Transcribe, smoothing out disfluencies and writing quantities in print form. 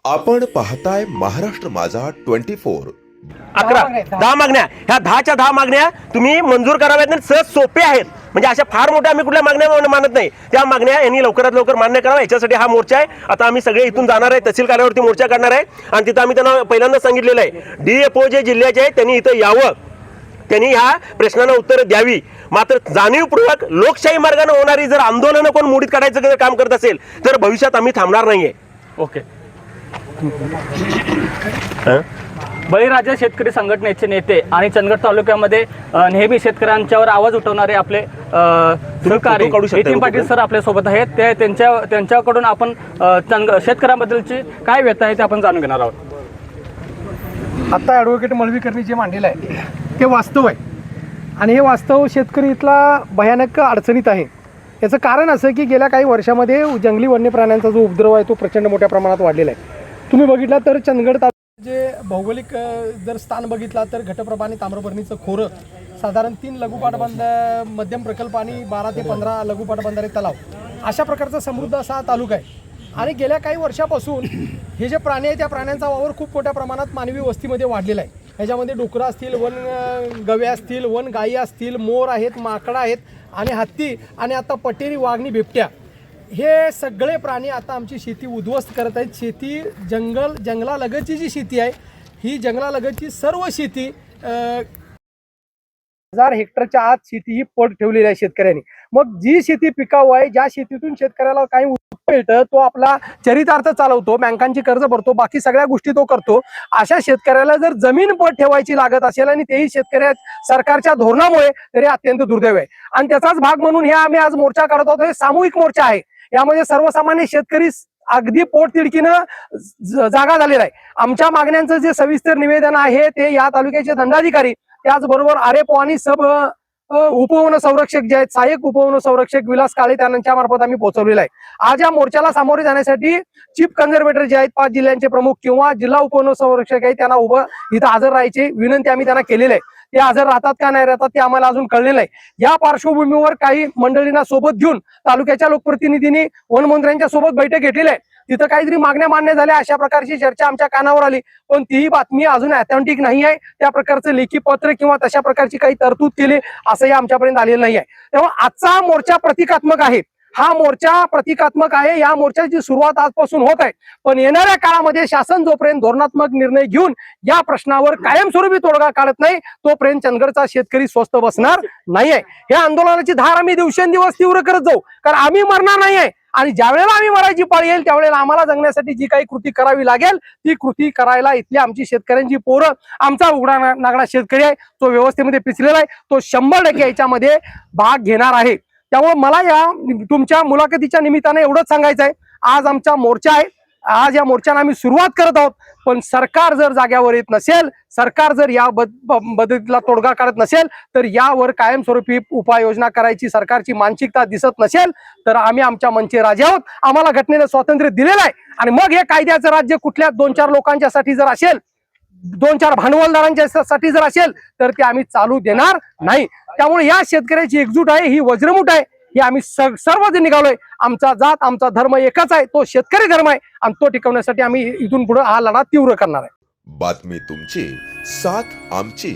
आपण पाहताय महाराष्ट्र माझा 24। 10 मागण्या, ह्या 10च्या 10 मागण्या तुम्ही मंजूर कराव्यात आणि सहज सोपे आहेत. म्हणजे अशा फार मोठ्या आम्ही कुठल्या मागण्या मानत नाही. त्या मागण्या यांनी लवकरात लवकर मान्य करावा, याच्यासाठी हा मोर्चा आहे. आता आम्ही सगळे इथून जाणार आहे, तहसील कार्यालयावरती मोर्चा करणार आहे आणि तिथं आम्ही त्यांना पहिल्यांदा सांगितलेलं आहे DFO जे जिल्ह्याचे आहे त्यांनी इथं यावं, त्यांनी ह्या प्रश्नांना उत्तर द्यावी. मात्र जाणीवपूर्वक लोकशाही मार्गाने होणारी जर आंदोलनं कोण मोडीत काढायचं जर काम करत असेल तर भविष्यात आम्ही थांबणार नाहीये. ओके. बळीराजा शेतकरी संघटनेचे नेते आणि चंदगड तालुक्यामध्ये नेहमी शेतकऱ्यांच्यावर आवाज उठवणारे आपले सहकारी नितीन पाटील सर आपल्या सोबत आहेत. ते त्यांच्याकडून आपण शेतकऱ्यांबद्दलची काय व्यथा आहे ते आपण जाणून घेणार आहोत. आता ॲडव्होकेट मळवीकरनी जे मांडलेलं आहे ते वास्तव आहे आणि हे वास्तव शेतकरी इथला भयानक अडचणीत आहे. याचं कारण असं की गेल्या काही वर्षामध्ये जंगली वन्य प्राण्यांचा जो उपद्रव आहे तो प्रचंड मोठ्या प्रमाणात वाढलेला आहे. तुम्ही बघितला तर चंदगड जे भौगोलिक जर स्थान बघितला तर घटप्रभा आणि ताम्रपर्णीचं खोरं साधारण 3 लघु पाटबंध मध्यम प्रकल्प आणि 12 ते 15 लघु पाटबंधारे तलाव अशा प्रकारचा समृद्ध असा हा तालुका आहे. आणि गेल्या काही वर्षापासून हे जे प्राणी आहे त्या प्राण्यांचा वावर खूप मोठ्या प्रमाणात मानवी वस्तीमध्ये वाढलेला आहे. ह्याच्यामध्ये डुकरं असतील, वन गव्या असतील, वन गायी असतील, मोर आहेत, माकडं आहेत आणि हत्ती आणि आता पटेरी, वाघणी, बिबट्या हे सगळे प्राणी आता आमची शेती उद्ध्वस्त करत आहेत. शेती जंगलालगतची जी शेती आहे ही जंगलालगतची सर्व शेती 1000 हेक्टरच्या आत शेती ही पट ठेवलेली आहे शेतकऱ्यांनी. मग जी शेती पिकाऊ आहे, ज्या शेतीतून शेतकऱ्याला काही उत्पन्न मिळतं तो आपला चरितार्थ चालवतो, बँकांची कर्ज भरतो, बाकी सगळ्या गोष्टी तो करतो. अशा शेतकऱ्याला जर जमीन पट ठेवायची लागत असेल आणि तेही शेतकऱ्या सरकारच्या धोरणामुळे तरी अत्यंत दुर्दैव आहे. आणि त्याचाच भाग म्हणून हे आम्ही आज मोर्चा करत आहोत. हे सामूहिक मोर्चा आहे. यामध्ये सर्वसामान्य शेतकरी अगदी पोटतिडकीनं जागा झालेला आहे. आमच्या मागण्यांचं जे सविस्तर निवेदन आहे ते या तालुक्याचे दंडाधिकारी, त्याचबरोबर आरेपो आणि सब उपवन संरक्षक जे आहेत, सहाय्यक उपवन संरक्षक विलास काळे त्यांच्या मार्फत आम्ही पोहोचवलेला आहे. आज या मोर्चाला सामोरे जाण्यासाठी चीफ कन्झर्वेटर जे आहेत 5 जिल्ह्यांचे प्रमुख किंवा जिल्हा उपवन संरक्षक आहेत त्यांना इथं हजर राहायची विनंती आम्ही त्यांना केलेली आहे. ते हजर राहतात का नाही राहतात ते आम्हाला अजून कळलेलं आहे. या पार्श्वभूमीवर काही मंडळींना सोबत घेऊन तालुक्याच्या लोकप्रतिनिधींनी वनमंत्र्यांच्या सोबत बैठक घेतलेली आहे. तिथं काहीतरी मागण्या मान्य झाल्या अशा प्रकारची चर्चा आमच्या कानावर आली, पण तीही बातमी अजून ऑथेंटिक नाही आहे. त्या प्रकारचं लेखी पत्र किंवा तशा प्रकारची काही तरतूद केली असंही आमच्यापर्यंत आलेलं नाही आहे. तेव्हा आजचा मोर्चा प्रतिकात्मक आहे. हा मोर्चा प्रतिकात्मक आहे. या मोर्चाची सुरुवात आजपासून होत आहे, पण येणाऱ्या काळामध्ये शासन जोपर्यंत धोरणात्मक निर्णय घेऊन या प्रश्नावर कायमस्वरूपी तोडगा काढत नाही तोपर्यंत चंदगडचा शेतकरी स्वस्थ बसणार नाहीये. या आंदोलनाची धार आम्ही दिवसेंदिवस तीव्र करत जाऊ, कारण आम्ही मरणार नाहीये. आणि ज्या वेळेला आम्ही मरायची पाळी येईल त्यावेळेला आम्हाला जगण्यासाठी जी काही कृती करावी लागेल ती कृती करायला इथली आमची शेतकऱ्यांची पोरं, आमचा उघडा नागडा शेतकरी आहे तो व्यवस्थेमध्ये पिचलेला आहे, तो 100% याच्यामध्ये भाग घेणार आहे. त्यामुळे मला या तुमच्या मुलाखतीच्या निमित्ताने एवढंच सांगायचं आहे, आज आमचा मोर्चा आहे. आज या मोर्चाला आम्ही सुरुवात करत आहोत, पण सरकार जर जाग्यावर येत नसेल, सरकार जर या पद्धतीला तोडगा काढत नसेल, तर यावर कायमस्वरूपी उपाययोजना करायची सरकारची मानसिकता दिसत नसेल तर आम्ही आमच्या मंचे राजे आहोत. आम्हाला घटनेनं स्वातंत्र्य दिलेलं आहे आणि मग हे कायद्याचं राज्य कुठल्या 2-4 लोकांच्यासाठी जर असेल, 2-4 भांडवलदारांच्या साठी जर असेल तर ते आम्ही चालू देणार नाही. त्यामुळे या शेतकऱ्याची एकजूट आहे, ही वज्रमुठ आहे. हे आम्ही सर्वजण निघालोय. आमचा जात, आमचा धर्म एकच आहे, तो शेतकरी धर्म आहे आणि तो टिकवण्यासाठी आम्ही इथून पुढे हा लढा तीव्र करणार आहे. बातमी तुमची, साथ आमची.